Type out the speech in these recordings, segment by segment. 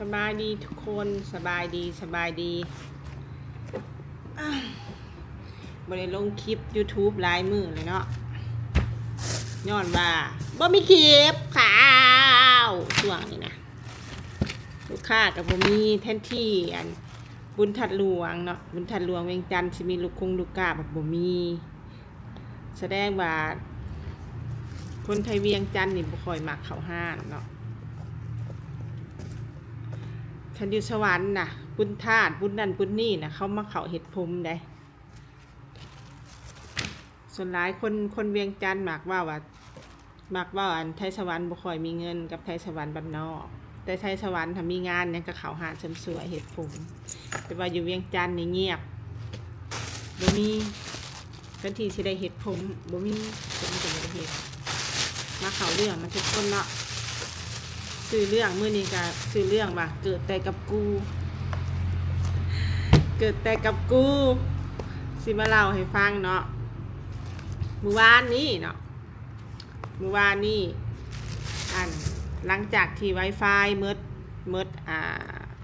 สบายดีทุกคนสบายดีบ่ได้ลงคลิป YouTube หลายมื้อเลยเนาะย้อนว่าบ่มีคลิปข่าวช่วงนี้นะลูกค้ากับบ่มีแทนที่บุญทัดหลวงเนาะบุญทัดหลวงเวียงจันทร์สิมีลูกกาแบบบ่มีแสดงว่าคนไทยเวียงจันทร์นี่บ่ค่อยมักเข้าห้านเนาะฉันอยู่สวรรค์น่ะบุญธาตุบุญนั่นบุญนี่น่ะเขามาเข้าเฮ็ดผมได้ส่วนหลายคนเวียงจันทร์มักว่าไทยสวรรค์บ่ค่อยมีเงินกับไทยสวรรค์บ้านนอกแต่ไทยสวรรค์ถ้ามีงานเนี่ยก็เข้าหาเสริมสวยเฮ็ดผมแต่ว่าอยู่เวียงจันทร์นี่เงียบบ่มีทันทีสิได้เฮ็ดผมบ่มีผมก็บ่ได้เฮ็ดมาเข้าเรื่องมาทุกคนเนาะสื่อเรื่องมื้อนี้ก็สื่อเรื่องว่าเกิดแต่กับกูสิมาเล่าให้ฟังเนาะมื้อวานนี้หลังจากที่ Wi-Fi ห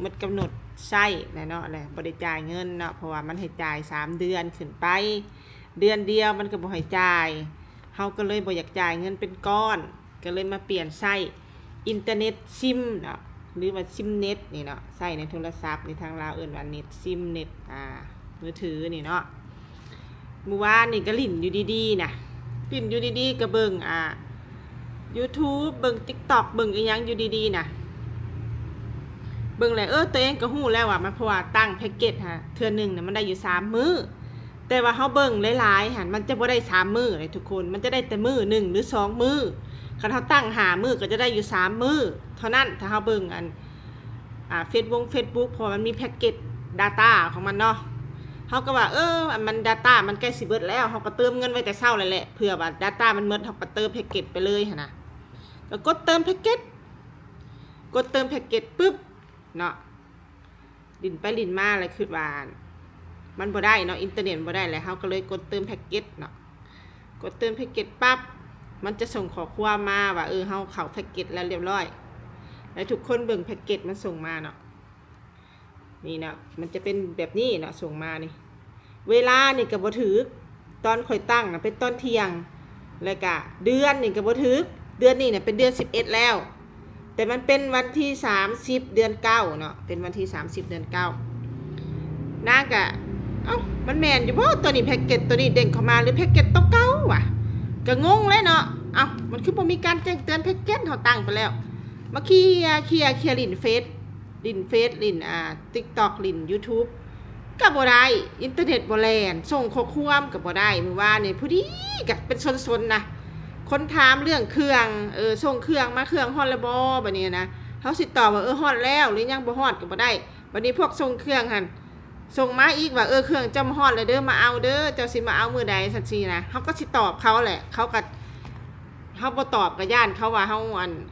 มดกำหนดใช้เนาะแหละบ่ได้จ่ายเงินเนาะเพราะว่ามันให้จ่าย3เดือนขึ้นไปเดือนเดียวมันก็บ่ให้จ่ายเฮาก็เลยบ่อยากจ่ายเงินเป็นก้อนก็เลยมาเปลี่ยนใช้อินเทอร์เน็ตซิมเนาะหรือว่าซิมเน็ตนี่เนาะใช้ในโทรศัพท์ในทางลาวเอิ้นว่าเน็ตซิมเน็ตมือถือนี่เนาะมื้อวานนี่ก็ลิ้นอยู่ดีๆน่ะลิ้นอยู่ดีๆก็เบิ่งYouTube เบิ่ง TikTok เบิ่งอีหยังอยู่ดีๆน่ะเบิ่งแล้วตัวเองก็ฮู้แล้วว่ามันเพราะว่าตั้งแพ็กเกจเทื่อนึงน่ะมันได้อยู่3มื้อแต่ว่าเฮาเบิ่งหลายๆหั่นมันจะบ่ได้3มื้อเลยทุกคนมันจะได้แต่มื้อ1หรือ2มื้อคันเฮาตั้ง5มื้อก็จะได้อยู่3มื้อเท่านั้นถ้าเฮาเบิ่งFacebook เพราะมันมีแพ็กเกจ data ของมันเนาะเฮาก็ว่ามัน data มันใกล้สิเบิดแล้วเฮาก็เติมเงินไว้แต่เช้าแล้วแหละเผื่อว่า data มันหมดเฮาก็เติมแพ็กเกจไปเลยหั่นน่ะก็กดเติมแพ็กเกจปึ๊บเนาะลิ้นไปลิ้นมาเลยคิดว่ามันบ่ได้เนาะอินเทอร์เน็ตบ่ได้แล้วเฮาก็เลยกดเติมแพ็กเกจเนาะกดเติมแพ็กเกจปั๊บมันจะส่งข้อความมาว่าเฮาเข้าแพ็กเกจแล้วเรียบร้อยแล้วทุกคนเบิ่งแพ็กเกจมันส่งมาเนาะนี่เนาะมันจะเป็นแบบนี้เนาะส่งมานี่เวลานี่ก็บ่ถูกตอนค่อยตั้งน่ะเป็นตอนเที่ยงแล้วก็เดือนนี่ก็บ่ถูกเดือนนี้เนี่ยเป็นเดือน11แล้วแต่มันเป็นวันที่30เดือน9เนาะเป็นวันที่30เดือน9นางก็มันแม่นอยู่บ่ตัวนี้แพ็กเกจตัวนี้เด้งเข้ามาหรือแพ็กเกจตัวเก่าวะก็งงเลยเนาะมันคือบ่มีการแจ้งเตือนแพ็กเกจเฮาตั้งไปแล้วมาเคลียร์ลิ้นเฟซลิ้นTikTok ลิ้น YouTube ก็บ่ได้อินเทอร์เน็ตบ่แล่นส่งข้อความก็บ่ได้มื้อวานนี่ผู้ดีก็เป็นซนๆนะคนถามเรื่องเครื่องส่งเครื่องมาเครื่องฮอดแล้วบ่บัดนี้นะเฮาสิตอบว่าฮอดแล้วหรือยังบ่ฮอดก็บ่ได้บัดนี้พวกส่งเครื่องหั่นส่งมาอีกว่าเครื่องจำฮอดแล้วเด้อมาเอาเด้อเจ้าสิมาเอามื้อใดซั่นซี่นะเฮาก็สิตอบเขาแหละเขาก็เฮาบ่ตอบก็ย่านเขาว่าเ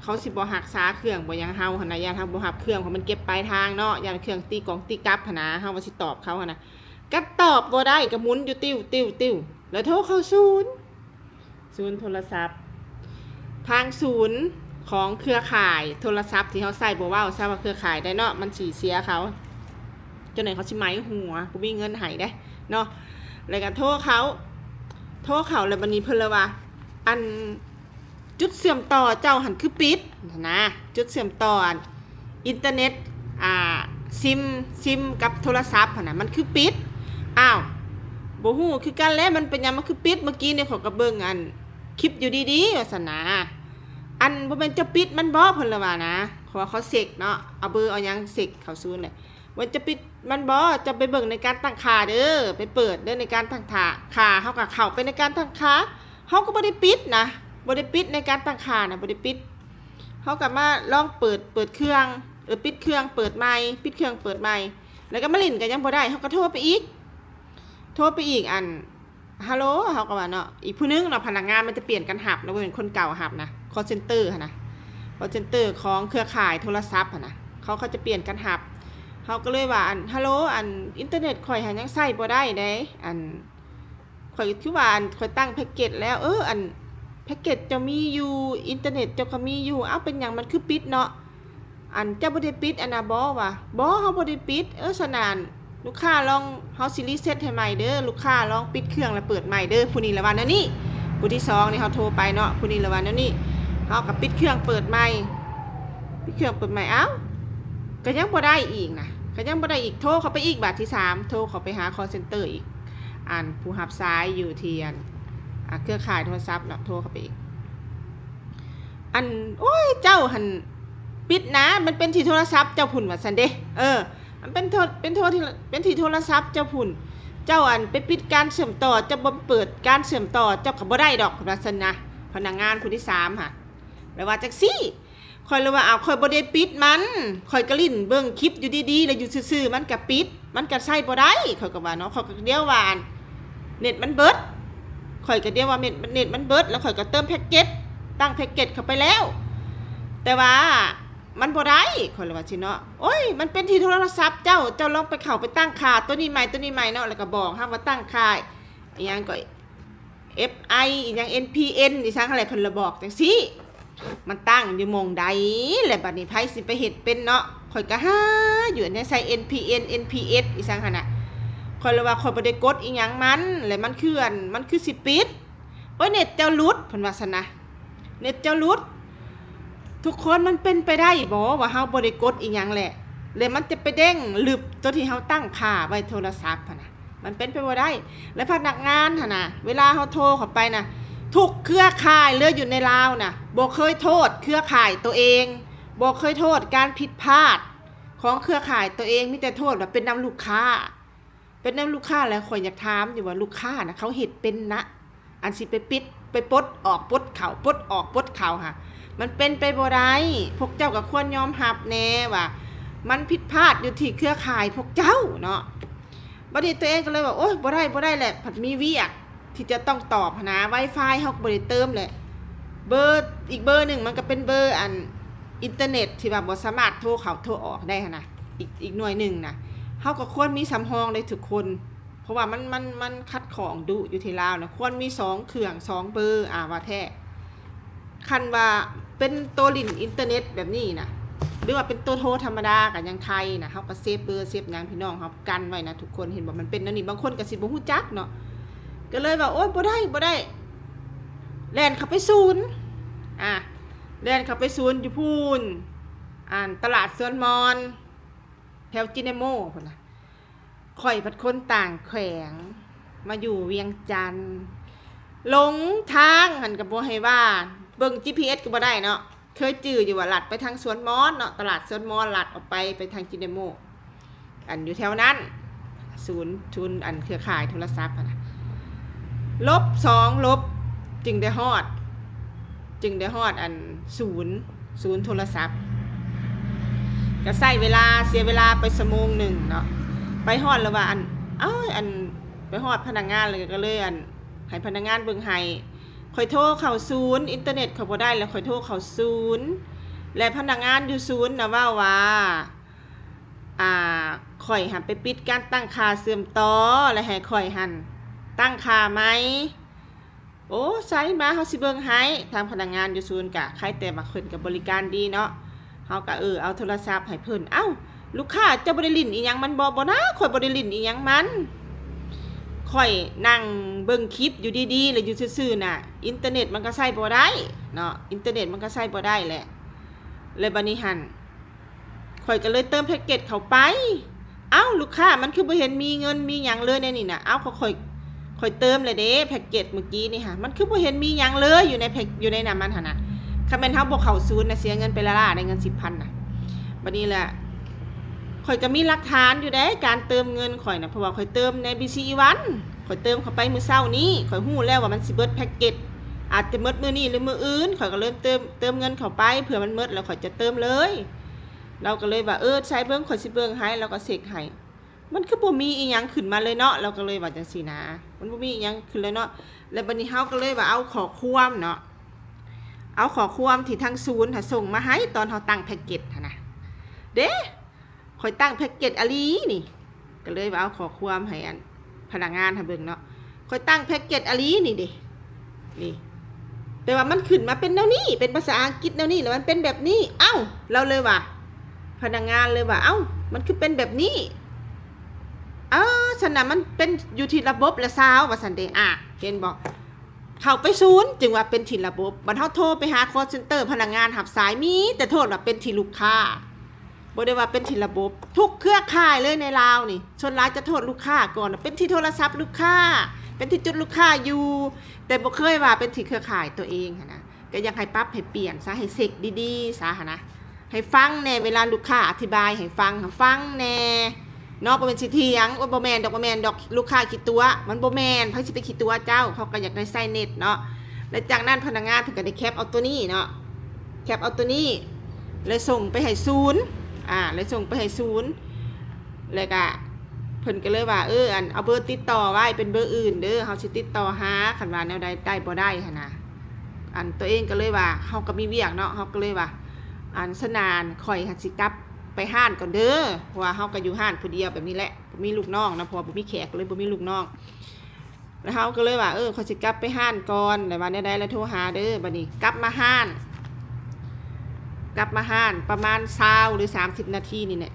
ขาสิบ่รักษาเครื่องบ่หยังเฮาหั่นน่ะย่านเฮาบ่รับเครื่องเพราะมันเก็บปลายทางเนาะย่านเครื่องตีกองตีกลับหั่นนะเฮาว่าสิตอบเขาหั่นน่ะก็ตอบบ่ได้ก็หมุนอยู่ติ้วแล้วโทรเข้าศูนย์โทรศัพท์ทางศูนย์ของเครือข่ายโทรศัพท์ที่เฮาใช้บ่เว้าซะว่าเครือข่ายได้เนาะมันสิเสียเขาจนไหนเขาสิไหมหัวบ่มีเงินให้ได้เนาะแล้วก็โทรเขาแล้วบัดนี้เพิ่นเลยว่าจุดเชื่อมต่อเจ้าหันคือปิดนะจุดเชื่อมต่ออินเทอร์เน็ตซิมกับโทรศัพท์หั่นน่ะมันคือปิดบ่ฮู้คือกันแล้วมันเป็นหยังมันคือปิดเมื่อกี้นี่เขาก็เบิ่งคลิปอยู่ดีๆว่าซั่นนะบ่แม่นจะปิดมันบ่เพิ่นเลยว่านะเพราะว่าเขาเช็คเนาะเอาเบอร์เอาหยังเช็คเข้าศูนย์เลยว่าจะปิดมันบ่จะไปเบิ่งในการตั้งค่าเด้อไปเปิดเด้อในการตั้งค่าเฮาก็เข้าไปในการตั้งค่าเฮาก็บ่ได้ปิดนะบ่ได้ปิดในการตั้งค่านะบ่ได้ปิดเฮาก็มาลองเปิดเครื่องปิดเครื่องเปิดใหม่ปิดเครื่องเปิดใหม่แล้วก็มาลิ้นก็ยังบ่ได้เฮาก็โทรไปอีกฮัลโหลเฮาก็ว่าเนาะอีกผู้นึงเนาะพนักงานมันจะเปลี่ยนกันหับนะบ่เป็นคนเก่าหับนะ call center หั่นนะ call center ของเครือข่ายโทรศัพท์หั่นนะเขาจะเปลี่ยนกันหับเฮาก็เลยว่าฮัลโหลอินเทอร์เน็ตข่อยหันยังใช้บ่ได้เด้ข่อยคือว่าข่อยตั้งแพ็กเกจแล้วแพ็กเกจจะมีอยู่อินเทอร์เน็ตจะก็มีอยู่เป็นหยังมันคือปิดเนาะ อันเจ้าบ่ได้ปิดอันน่ะบ่ว่ะบ่เฮาบ่ได้ปิดสนานลูกค้าลองเฮาสิรีเซ็ตให้ใหม่เด้อลูกค้าลองปิดเครื่องแล้วเปิดใหม่เด้อผู้นี้ละว่าแนวนี้ผู้ที่2นี่เฮาโทรไปเนาะผู้นี้ละว่าแนวนี้เฮาก็ปิดเครื่องเปิดใหม่ปิดเครื่องเปิดใหม่อ้าวก็ยังบ่ได้อีกนะก็ยังบ่ได้อีกโทรเข้าไปอีกบาทที่3โทรเข้าไปหา call center อีกผู้รับสายอยู่ที่เครือข่ายโทรศัพท์เนาะโทรเข้าไปอีกโอ้ยเจ้าหันปิดนะมันเป็นที่โทรศัพท์เจ้าพุ่นว่าซั่นเด้มันเป็นที่โทรศัพท์เจ้าพุ่นเจ้าไปปิดการเชื่อมต่อเจ้าบ่เปิดการเชื่อมต่อเจ้าก็บ่ได้ดอกว่าซั่นนะพนักงานผู้ที่3ค่ะแล้วว่าจังซี่ข่อยเลยว่าข่อยบ่ได้ปิดมันข่อยก็ลิ้นเบิ่งคลิปอยู่ดีๆแล้วอยู่ซื่อๆมันก็ปิดมันก็ใช้บ่ได้ข่อยก็ว่าเนาะข่อยก็เดียวว่าเน็ตมันเบิดข่อยก็เดียวว่าเน็ตมันเบิดแล้วข่อยก็เติมแพ็คเกจตั้งแพ็คเกจเข้าไปแล้วแต่ว่ามันบ่ได้ข่อยเลยว่าสิเนาะโอ้ยมันเป็นที่โทรศัพท์เจ้าลองไปเข้าไปตั้งค่าตัวนี้ใหม่เนาะแล้วก็บอกว่าตั้งค่าอีหยังก็ FI อีหยัง NPN อีสังอะไรเพิ่นละบอกจังซี่มันตั้งอยู่หม่องใดแล้วบัดนี้ไผสิไปเฮ็ดเป็นเนาะข่อยก็หาอยู่อันนี้ใส่ NPN NPS อีสังหั่นน่ะข่อยเลยว่าข่อยบ่ได้กดอีหยังมันแล้วมันคือสิปิดโอ้ยเน็ตเจ้าหลุดเพิ่นว่าซั่นนะเน็ตเจ้าหลุดทุกคนมันเป็นไปได้บ่ว่าเฮาบ่ได้กดอีหยังแหละแล้วมันจะไปเด้งลึบตัวที่เฮาตั้งค่าไว้โทรศัพท์หั่นน่ะมันเป็นไปบ่ได้แล้วพนักงานหั่นน่ะเวลาเฮาโทรเข้าไปน่ะทุกเครือข่ายเลยอยู่ในลาวน่ะบ่เคยโทษเครือข่ายตัวเองบ่เคยโทษการผิดพลาดของเครือข่ายตัวเองมีแต่โทษว่าเป็นนำลูกค้าแล้วข่อยอยากถามอยู่ว่าลูกค้าน่ะเขาเฮ็ดเป็นนะอันสิไปปิดไปปลดออกปลดเข้าปลดออกปลดเข้าค่ะมันเป็นไปบ่ได้พวกเจ้าก็ควรยอมรับแน่ว่ามันผิดพลาดอยู่ที่เครือข่ายพวกเจ้าเนาะบัดนี้ตัวเองก็เลยว่าโอ๊ยบ่ได้แหละผัดมีเวียกที่จะต้องตอบนะ Wi-Fi เฮาก็บ่ได้เติมแหละเบอร์อีกเบอร์นึงมันก็เป็นเบอร์อินเทอร์เน็ตที่ว่าบ่สามารถโทรเข้าโทรออกได้หั่นน่ะอีกหน่วยนึงน่ะเฮาก็ควรมีสำรองเลยทุกคนเพราะว่ามันคัดของดุอยู่ที่ลาวนะควรมี2เครื่อง2เบอร์ว่าแท้คันว่าเป็นตัวลิ้นอินเทอร์เน็ตแบบนี้นะหรือว่าเป็นตัวโทรธรรมดาก็ยังใครนะเฮาก็เซฟเบอร์เซฟหยังพี่น้องเฮากันไว้นะทุกคนเห็นบ่มันเป็นอันนี้บางคนก็สิบ่ฮู้จักเนาะก็เลยว่าโอ๊ยบ่ได้แล่นเข้าไปศูนย์แล่นเข้าไปศูนย์อยู่พูนตลาดสวนมอนแถวจิเนโมพุ่นน่ะข่อยผัดคนต่างแขวงมาอยู่เวียงจันทน์หลงทางหั่นก็บ่ให้ว่าเบิ่ง GPS ก็บ่ได้เนาะเคยจื้ออยู่ว่าลัดไปทางสวนมอนเนาะตลาดสวนมอนลัดออกไปทางจิเนโมอยู่แถวนั้นศูนย์เครือข่ายโทรศัพท์นะ-2จึงได้ฮอดศูนย์โทรศัพท์ก็ใช้เวลาเสียเวลาไปชั่วโมงนึงเนาะไปฮอดแล้วว่าไปฮอดพนักงานเลยก็เลยให้พนักงานเบิ่งให้ข่อยโทรเข้าศูนย์อินเทอร์เน็ตเขาบ่ได้แล้วข่อยโทรเข้าศูนย์และพนักงานอยู่ศูนย์น่ะว่าข่อยหันไปปิดการตั้งค่าเสื่อมต่อแล้วให้ข่อยหันตั้งค่าไหมโอ้ใส่มาเฮาสิเบิ่งให้ทางพนักงานอยู่ศูนย์ก็ใครแต่มาเพิ่นก็บริการดีเนาะเฮาก็เอาโทรศัพท์ให้เพิ่นลูกค้าจะบ่ได้ลิ้นอีหยังมันบ่นะข่อยบ่ได้ลิ้นอีหยังมันข่อยนั่งเบิ่งคลิปอยู่ดีๆแล้วอยู่ซื่อๆน่ะอินเทอร์เน็ตมันก็ใช้บ่ได้เนาะอินเทอร์เน็ตมันก็ใช้บ่ได้แหละเลยบัดนี้หั่นข่อยก็เลยเติมแพ็คเกจเข้าไปลูกค้ามันคือบ่เห็นมีเงินมีหยังเลยในนี่น่ะข่อยเติมเลยเด้แพ็คเกจเมื่อกี้นี่ค่ะมันคือบ่เห็นมีหยังเลยอยู่ในนั้นมันหั่นน่ะคันแม่นเฮาบ่เข้าศูนย์น่ะเสียเงินไปละล่ะได้เงิน 10,000 น่ะบัดนี้แหละข่อยก็มีหลักฐานอยู่เด้การเติมเงินข่อยน่ะเพราะว่าข่อยเติมใน BCE1 ข่อยเติมเข้าไปมื้อเช้านี้ข่อยฮู้แล้วว่ามันสิเบิดแพ็คเกจอาจจะหมดมื้อนี้หรือมื้ออื่นข่อยก็เริ่มเติมเงินเข้าไปเผื่อมันหมดแล้วข่อยจะเติมเลยเราก็เลยว่าใช้เบิ่งข่อยสิเบิ่งให้แล้วก็เช็คให้มันคือบ่มีอีหยังขึ้นมาเลยเนาะเราก็เลยว่าจังซี่นะมันบ่มีอีหยังขึ้นเลยเนาะแล้วบัดนี้เฮาก็เลยว่าเอาข้อความเนาะเอาข้อความที่ทางศูนย์ส่งมาให้ตอนเฮาตั้งแพ็คเกจหั่นน่ะเด้ข่อยตั้งแพ็คเกจอะลีนี่ก็เลยว่าเอาข้อความให้พนักงานเบิ่งเนาะข่อยตั้งแพ็คเกจอะลีนี่เด้นี่แต่ว่ามันขึ้นมาเป็นแนวนี้เป็นภาษาอังกฤษแนวนี้แล้วมันเป็นแบบนี้เราเลยว่า พนักงานเลยว่าเอ้ามันคือเป็นแบบนี้ฉะนั้นมันเป็นอยู่ที่ระบบและซาวว่าซั่นเด้เห็นบ่เข้าไปศูนย์จึงว่าเป็นที่ระบบบัดเฮาโทรไปหา call center พนักงานรับสายมีแต่โทษว่าเป็นที่ลูกค้าบ่ได้ว่าเป็นที่ระบบทุกเครือข่ายเลยในลาวนี่ส่วนหลายจะโทษลูกค้าก่อนเป็นที่โทรศัพท์ลูกค้าเป็นที่จุดลูกค้าอยู่แต่บ่เคยว่าเป็นที่เครือข่ายตัวเองหั่นนะก็อยากให้ปรับให้เปลี่ยนซะให้เช็คดีๆซะหั่นนะให้ฟังแน่เวลาลูกค้าอธิบายให้ฟังแน่เนาะบ่แม่นสิเถียงว่าบ่แม่นดอกลูกค้าคิดตัวมันบ่แม่นไผสิไปคิดตัวเจ้าเขาก็อยากได้ใช้เน็ตเนาะแล้วจากนั้นพนักงานเพิ่นก็ได้แคปเอาตัวนี้เนาะแคปเอาตัวนี้เลยส่งไปให้ศูนย์เลยส่งไปให้ศูนย์แล้วก็เพิ่นก็เลยว่าเอาเบอร์ติดต่อไว้เป็นเบอร์อื่นเด้อเฮาสิติดต่อหาคันว่าแนวใดได้บ่ได้หั่นน่ะตัวเองก็เลยว่าเฮาก็มีเวียกเนาะเฮาก็เลยว่าสนานข่อยหัดสิกลับไปห้านก่อนเด้อเพราะว่าเฮาก็อยู่ห้านผู้เดียวแบบนี้แหละบ่มีลูกน้องนะเพราะบ่มีแขกเลยบ่มีลูกน้องแล้วเฮาก็เลยว่าข่อยสิกลับไปห้านก่อนแล้วว่าแนวใดแล้วโทรหาเด้อบัดนี้กลับมาห้านประมาณ20หรือ30นาทีนี่แหละ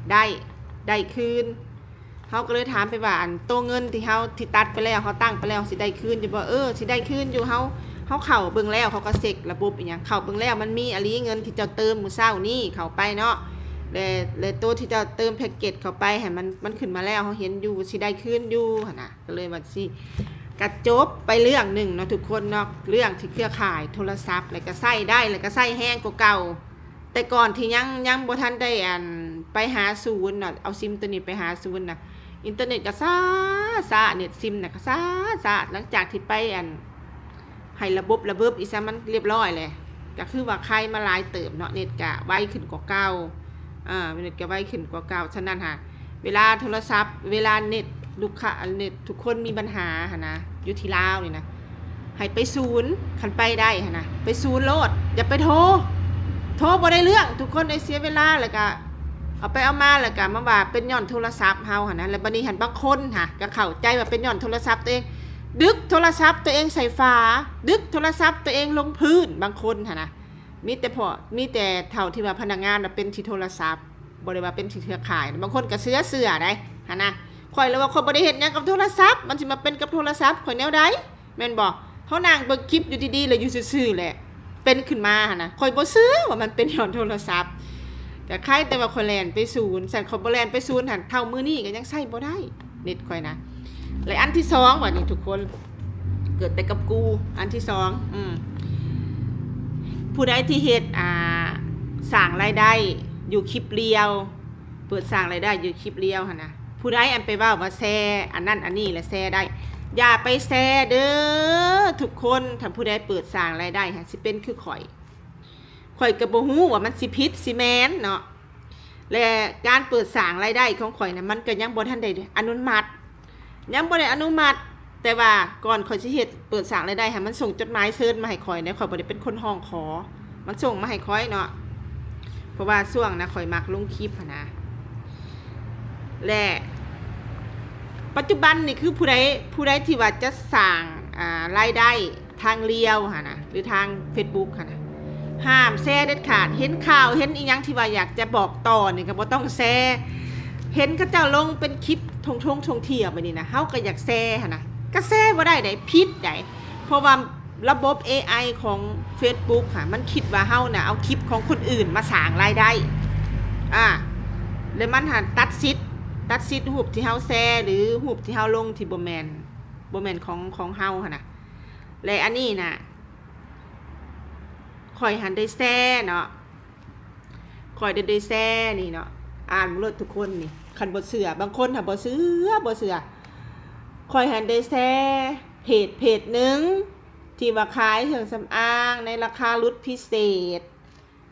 ได้คืนเฮาก็เลยถามไปว่าตัวเงินที่เฮาที่ตัดไปแล้วเฮาตั้งไปแล้วสิได้คืนอยู่บ่สิได้คืนอยู่เฮาเข้าเบิ่งแล้วเขาก็เช็คระบบอีหยังเข้าเบิ่งแล้วมันมีอะไรเงินที่เจ้าเติมมื้อเช้านี้เข้าไปเนาะและตัวที่เจ้าเติมแพ็คเกจเข้าไปให้มันขึ้นมาแล้วเฮาเห็นอยู่สิได้คืนอยู่หั่นน่ะก็เลยว่าสิกระจบไปเรื่องนึงเนาะทุกคนเนาะเรื่องที่เครือข่ายโทรศัพท์แล้วก็ใช้ได้แล้วก็ใช้แห้งกว่าเก่าแต่ก่อนที่ยังบ่ทันได้ไปหาศูนย์เนาะเอาซิมตัวนี้ไปหาศูนย์น่ะอินเทอร์เน็ตก็ซ่าเน็ตซิมน่ะก็ซ่าหลังจากที่ไปให้ระบบอีซะมันเรียบร้อยเลยก็คือว่าใครมาหลายเติบเนาะเน็ตก็ไวขึ้นกว่าเก่าเน็ตก็ไวขึ้นกว่าเก่าฉะนั้นเวลาโทรศัพท์เวลาเน็ตลูกค้าเน็ตทุกคนมีปัญหานะอยู่ที่ลาวนี่นะให้ไปศูนย์คันไปได้นะไปศูนย์โลดอย่าไปโทรบ่ได้เรื่องทุกคนได้เสียเวลาแล้วก็เอาไปเอามาแล้วก็มาว่าเป็นย้อนโทรศัพท์เฮานะแล้วบัดนี้บางคนก็เข้าใจว่าเป็นย้อนโทรศัพท์ตัวเองดึกโทรศัพท์ตัวเองใส่ฝาดึกโทรศัพท์ตัวเองลงพื้นบางคนนะมีแต่เท่าที่ว่าพนักงานเป็นที่โทรศัพท์บ่ได้ว่าเป็นที่เครือข่ายบางคนก็เสื้อได้นะข่อยเลยว่าคนบ่ได้เฮ็ดหยังกับโทรศัพท์มันสิมาเป็นกับโทรศัพท์ข่อยแนวใดแม่นบ่เฮานั่งเบิ่งคลิปอยู่ดีๆแล้วอยู่ซื่อๆแหละเป็นขึ้นมานะข่อยบ่เชื่อว่ามันเป็นย้อนโทรศัพท์ก็ใครแต่ว่าข่อยแล่นไปศูนย์สั่นข่อยบ่แล่นไปศูนย์เท่ามื้อนี้ก็ยังใช้บ่ได้เน็ตข่อยนะและอันที่2ว่านี่ทุกคนเกิดแต่กับกูอันที่2ผู้ใดที่เฮ็ดสร้างรายได้อยู่คลิปเรียวเปิดสร้างรายได้อยู่คลิปเรียวหั่นนะผู้ใดไปเว้าว่าแชร์อันนั้นอันนี้และแชร์ได้อย่าไปแชร์เด้อทุกคนถ้าผู้ใดเปิดสร้างรายได้สิเป็นคือข่อยก็บ่ฮู้ว่ามันสิผิดสิแม่นเนาะและการเปิดสร้างรายได้ของข่อยน่ะมันก็ยังบ่ทันได้อนุมัติยังบ่ได้อนุมัติแต่ว่าก่อนข่อยสิเฮ็ดเปิดสร้างรายได้ให้มันส่งจดหมายเชิญมาให้ข่อยนะข่อยบ่ได้เป็นคนห้องขอมันส่งมาให้ข่อยเนาะเพราะว่าช่วงนะข่อยมักลงคลิปนะและปัจจุบันนี่คือผู้ใดที่ว่าจะสร้างรายได้ทางเรียวนะหรือทาง Facebook นะห้ามแชร์เด็ดขาดเห็นข่าวเห็นอีหยังที่ว่าอยากจะบอกต่อนี่ก็บ่ต้องแชร์เห็นเขาเจ้าลงเป็นคลิปท่องเที่ยวไปนี่นะเฮาก็อยากแชร์นะก็แชร์บ่ได้ผิดได้เพราะว่าระบบ AI ของ Facebook มันคิดว่าเฮาน่ะเอาคลิปของคนอื่นมาสร้างรายได้แล้วมันตัดสิทธิ์รูปที่เฮาแชร์หรือรูปที่เฮาลงที่บ่แม่นของเฮานะและอันนี้น่ะข่อยได้แชร์เนาะข่อยได้แชร์นี่เนาะอ่านหมดทุกคนนี่คันบ่เชื่อบางคนบ่เชื่อข่อยได้แชร์เพจนึงที่ว่าขายเครื่องสำอางในราคาลดพิเศษ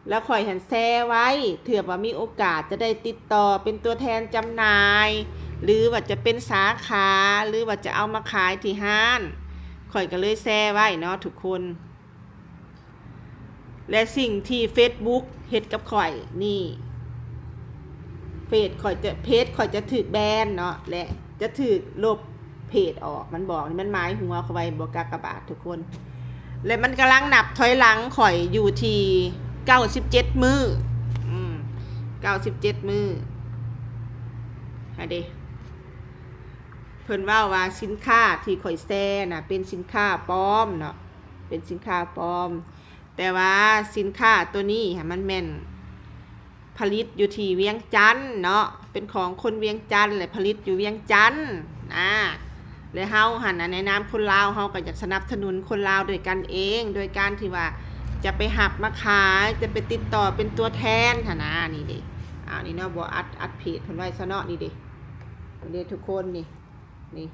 แล้วข่อยแชร์ไว้เผื่อว่ามีโอกาสจะได้ติดต่อเป็นตัวแทนจำหน่ายหรือว่าจะเป็นสาขาหรือว่าจะเอามาขายที่ห้างข่อยก็เลยแชร์ไว้เนาะทุกคนและสิ่งที่ Facebook เฮ็ดกับข่อยนี่เพจข่อยจะถูกแบนเนาะและจะถูกลบเพจออกมันบอกมันหมายหัวเข้าไว้บ่กากบาททุกคนและมันกำลังนับถอยหลังข่อยอยู่ที่97มื้อ 97มื้อหาเด้เพิ่นว่าสินค้าที่ข่อยแซ่น่ะเป็นสินค้าปลอมเนาะเป็นสินค้าปลอมแต่ว่าสินค้าตัวนี้มันแม่นผลิตอยู่ที่เวียงจันทน์เนาะเป็นของคนเวียงจันทน์และผลิตอยู่เวียงจันทน์และเฮาหั่นในนามคนลาวเฮาก็อยากสนับสนุนคนลาวด้วยกันเองโดยการที่ว่าจะไปหับมาขายจะไปติดต่อเป็นตัวแทนหั่นนะนี่เด้นี่เนาะบ่อัดเพจเพิ่นไว้ซะเนาะนี่เด้ทุกคนนี่นี่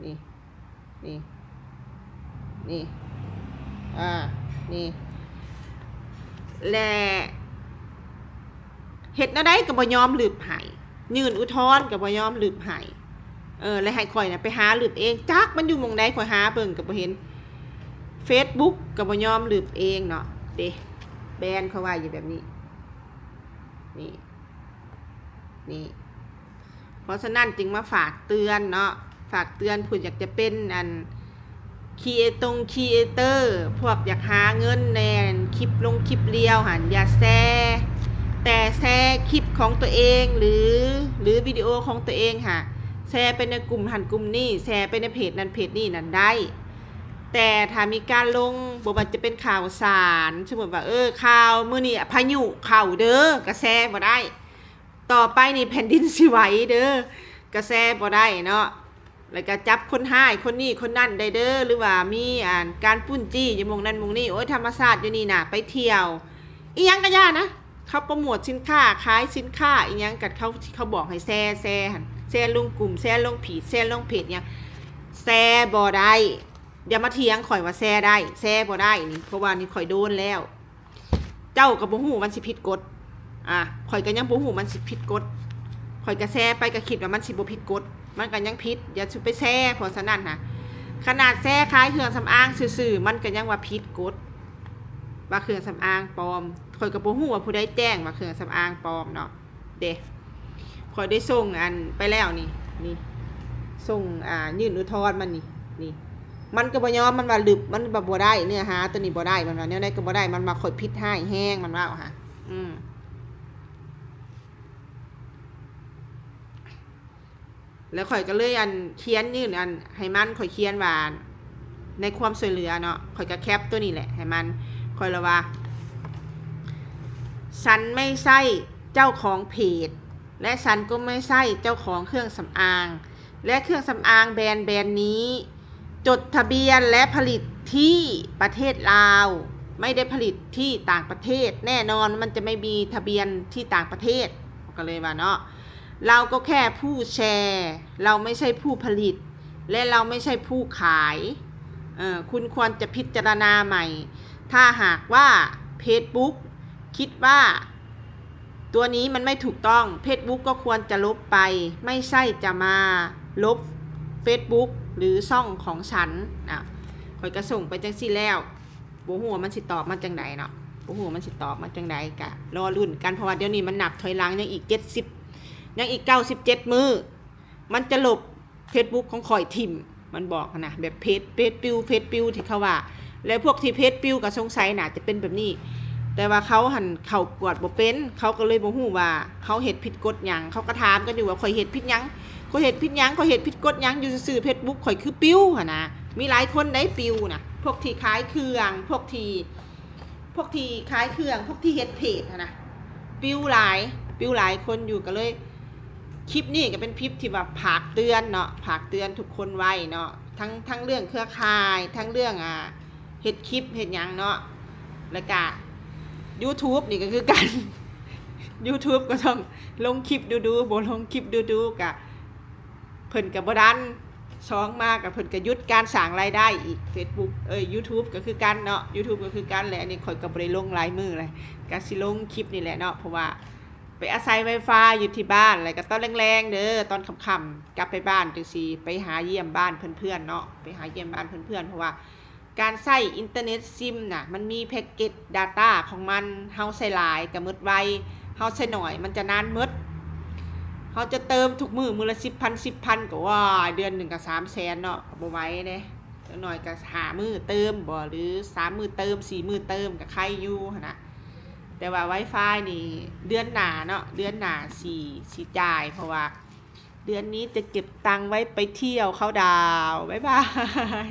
นี่นี่นี่และเฮ็ดแนวใดก็บ่ยอมลืบให้ยื่นอุทธรณ์ก็บ่ยอมลืบให้และให้ข่อยน่ะไปหาลืบเองจักมันอยู่หม่องใดข่อยหาเบิ่งก็บ่เห็น Facebook ก็บ่ยอมลืบเองเนาะเด้แบนเขาว่าอยู่แบบนี้นี่เพราะฉะนั้นจึงมาฝากเตือนเนาะฝากเตือนผู้อยากจะเป็นครีเอเตอร์พวกอยากหาเงินแน่คลิปลงคลิปเรียวหันอย่าแชร์แต่แชร์คลิปของตัวเองหรือวิดีโอของตัวเองค่ะแชร์ไปในกลุ่มหันกลุ่มนี้แชร์ไปในเพจนั้นเพจนี้นั่นได้แต่ถ้ามีการลงบ่ว่าจะเป็นข่าวสารสมมุติว่าข่าวมื้อนี้พายุเข้าเด้อกระแชร์บ่ได้ต่อไปนี่แผ่นดินสิไหวเด้อกระแสบ่ได้เนาะแล้วก็จับคนหายคนนี้คนนั้นได้เด้อหรือว่ามีการปุ้นจี้อยู่หม่องนั้นหม่องนี้โอ้ยธรรมชาติอยู่นี่น่ะไปเที่ยวอีหยังก็ย่านะเขาโปรโมทสินค้าขายสินค้าอีหยังกับเขาบอกให้แชร์หั่นแชร์ลงกลุ่มแชร์ลงแชร์ลงเพจหยังแชร์บ่ได้อย่ามาเถียงข่อยว่าแชร์ได้แชร์บ่ได้นี่เพราะว่านี่ข่อยโดนแล้วเจ้าก็บ่ฮู้มันสิผิดกฎข่อยก็ยังบ่ฮู้มันสิผิดกฎข่อยก็แชร์ไปก็คิดว่ามันสิบ่ผิดกฎมันก็ยังผิดอย่าสิไปแชร์เพราะฉะนั้นขนาดแชร์ขายเครื่องสำอางซื่อๆมันก็ยังว่าผิดกฎว่าเครื่องสำอางปลอมข่อยก็บ่ฮู้ว่าผู้ใดแจ้งว่าเครื่องสำอางปลอมเนาะเด้ข่อยได้ส่งไปแล้วนี่ส่งยื่นอุทธรณ์มันนี่มันก็บ่ยอมมันว่าลึบมันบ่ได้เนื้อหาตัวนี้บ่ได้มันว่าแนวใดก็บ่ได้มันมาข่อยผิดให้แห้งมันว่าแล้วข่อยก็เลยเขียนยื่นให้มันข่อยเขียนว่าในความช่วยเหลือเนาะข่อยก็แคปตัวนี้แหละให้มันข่อยละว่าฉันไม่ใช่เจ้าของเพจและฉันก็ไม่ใช่เจ้าของเครื่องสำอางและเครื่องสำอางแบรนด์นี้จดทะเบียนและผลิตที่ประเทศลาวไม่ได้ผลิตที่ต่างประเทศแน่นอนมันจะไม่มีทะเบียนที่ต่างประเทศก็เลยว่าเนาะเราก็แค่ผู้แชร์เราไม่ใช่ผู้ผลิตและเราไม่ใช่ผู้ขายคุณควรจะพิจารณาใหม่ถ้าหากว่า Facebook คิดว่าตัวนี้มันไม่ถูกต้อง Facebook ก็ควรจะลบไปไม่ใช่จะมาลบ Facebook หรือช่องของฉันข่อยก็ส่งไปจังซี่แล้วบ่ฮู้ว่ามันสิตอบมาจังไดเนาะบ่ฮู้ว่ามันสิตอบมาจังไดกะรอลุ้นกันเพราะว่าเดี๋ยวนี้มันนับถอยหลังยังอีก97มื้อมันจะลบ Facebook ของข่อยทิ่มมันบอกนะแบบเพจปิวที่เขาว่าแล้วพวกที่เพจปิวก็สงสัยน่ะจะเป็นแบบนี้แต่ว่าเขาเข้ากวดบ่เป็นเขาก็เลยบ่ฮู้ว่าเขาเฮ็ดผิดกฎหยังเขาก็ถามกันอยู่ว่าข่อยเฮ็ดผิดหยังข่อยเฮ็ดผิดกฎหยังอยู่ซื่อๆ Facebook ข่อยคือปิวนะมีหลายคนได้ปิวนะพวกที่ขายเครื่องพวกที่ขายเครื่องพวกที่เฮ็ดเพจนะปิวหลายคนอยู่ก็เลยคลิปนี้ก็เป็นคลิปที่ว่าฝากเตือนเนาะฝากเตือนทุกคนไว้เนาะทั้งเรื่องเครือข่ายทั้งเรื่องเฮ็ดคลิปเฮ็ดหยังเนาะแล้วก็ YouTube นี่ก็คือกัน YouTube ก็ต้องลงคลิปดูบ่ลงคลิปดูกะเพิ่นก็บ่ดัน2มากับเพิ่นก็หยุดการสร้างรายได้อีก Facebook YouTube ก็คือกันเนาะ YouTube ก็คือกันแหละอันนี้ข่อยก็บ่ได้ลงหลายมื้อเลยก็สิลงคลิปนี่แหละเนาะเพราะว่าไปอาศัย Wi-Fi อยู่ที่บ้านแล้วก็ตอนแรงๆเด้อตอนค่ำๆกลับไปบ้านจังซี่ไปหาเยี่ยมบ้านเพื่อนๆเนาะไปหาเยี่ยมบ้านเพื่อนๆเพราะว่าการใช้อินเทอร์เน็ตซิมน่ะมันมีแพ็กเกจ data ของมันเฮาใช้หลายก็หมดไวเฮาใช้น้อยมันจะนานหมดเฮาจะเติมทุกมื้อละ 10,000 ก็ว่าเดือนนึงก็ 300,000 เนาะบ่ไหวเด้จักหน่อยก็5มื้อเติมบ่หรือ3มื้อเติม4มื้อเติมก็ใครอยู่หั่นน่ะ แต่ว่า Wi-Fi นี่เดือนหน้าเนาะเดือนหน้าสิจ่ายเพราะว่าเดือนนี้จะเก็บตังค์ไว้ไปเที่ยวเขาดาวน์บ๊ายบาย